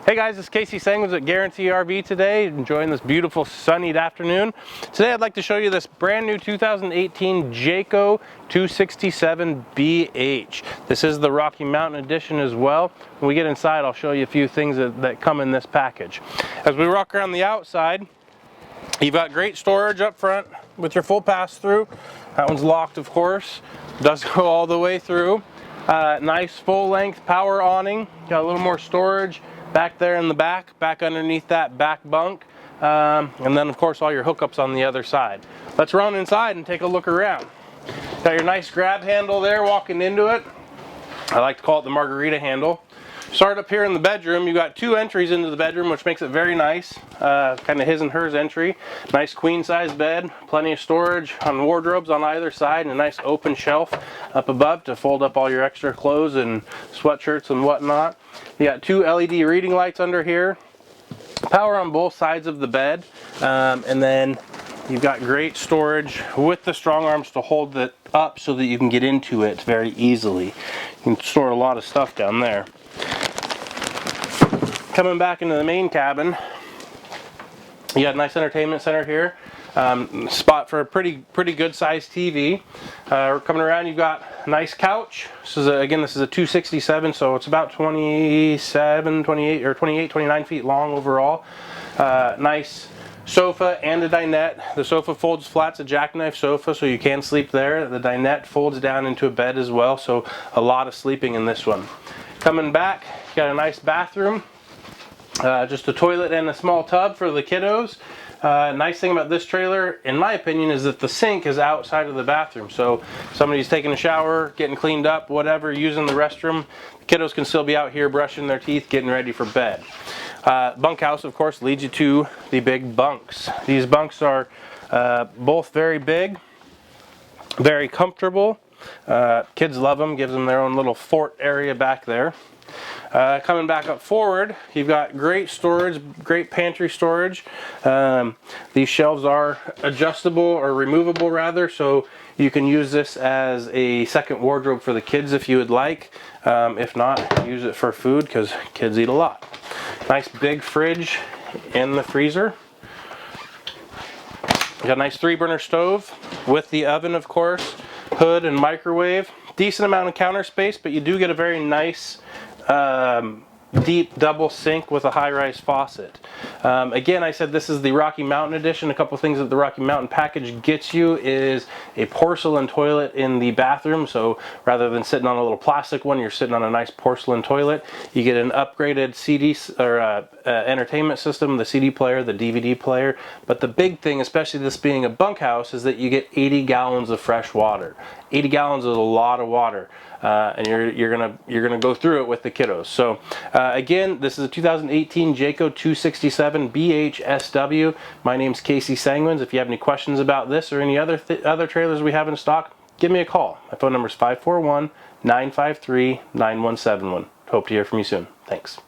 Hey guys, it's Casey.Sanguins at Guaranty RV today, enjoying this beautiful sunny afternoon. Today I'd like to show you this brand new 2018 Jayco 267BH. This is the Rocky Mountain edition as well. When we get inside, I'll show you a few things that come in this package. As we walk around the outside, you've got great storage up front with your full pass-through. That one's locked, of course. Does go all the way through. Nice full-length power awning. Got a little more storage back there in the back underneath that back bunk, and then of course all your hookups on the other side. Let's run inside and take a look around. Got your nice grab handle there walking into it. I like to call it the margarita handle. Start up here in the bedroom. You got two entries into the bedroom, which makes it very nice. Kind of his and hers entry. Nice queen size bed, plenty of storage on wardrobes on either side, and a nice open shelf up above to fold up all your extra clothes and sweatshirts and whatnot. You got two LED reading lights under here. Power on both sides of the bed, and then you've got great storage with the strong arms to hold it up so that you can get into it very easily. You can store a lot of stuff down there. Coming back into the main cabin, you got a nice entertainment center here. Spot for a pretty good sized TV. We're coming around, you've got a nice couch. This is again, this is a 267, so it's about 27, 28, or 28, 29 feet long overall. Nice sofa and a dinette. The sofa folds flat, it's a jackknife sofa, so you can sleep there. The dinette folds down into a bed as well, so a lot of sleeping in this one. Coming back, you got a nice bathroom. Just a toilet and a small tub for the kiddos. Nice thing about this trailer, in my opinion, is that the sink is outside of the bathroom. So if somebody's taking a shower, getting cleaned up, whatever, using the restroom, the kiddos can still be out here brushing their teeth, getting ready for bed. Bunkhouse, of course, leads you to the big bunks. These bunks are both very big, very comfortable. Kids love them, gives them their own little fort area back there. Coming back up forward, you've got great storage, great pantry storage. These shelves are adjustable, or removable rather, so you can use this as a second wardrobe for the kids if you would like. If not, use it for food because kids eat a lot. Nice big fridge in the freezer. You got a nice 3-burner stove with the oven, of course, hood and microwave. Decent amount of counter space, but you do get a very nice deep double sink with a high-rise faucet. Again, I said this is the Rocky Mountain edition. A couple things that the Rocky Mountain package gets you is a porcelain toilet in the bathroom. So rather than sitting on a little plastic one, you're sitting on a nice porcelain toilet. You get an upgraded CD or entertainment system, the CD player, the DVD player. But the big thing, especially this being a bunkhouse, is that you get 80 gallons of fresh water. 80 gallons is a lot of water. And you're gonna go through it with the kiddos. So again, this is a 2018 Jayco 267 BHSW. My name's Casey.Sanguins. If you have any questions about this or any other trailers we have in stock, give me a call. My phone number is 541-953-9171. Hope to hear from you soon. Thanks.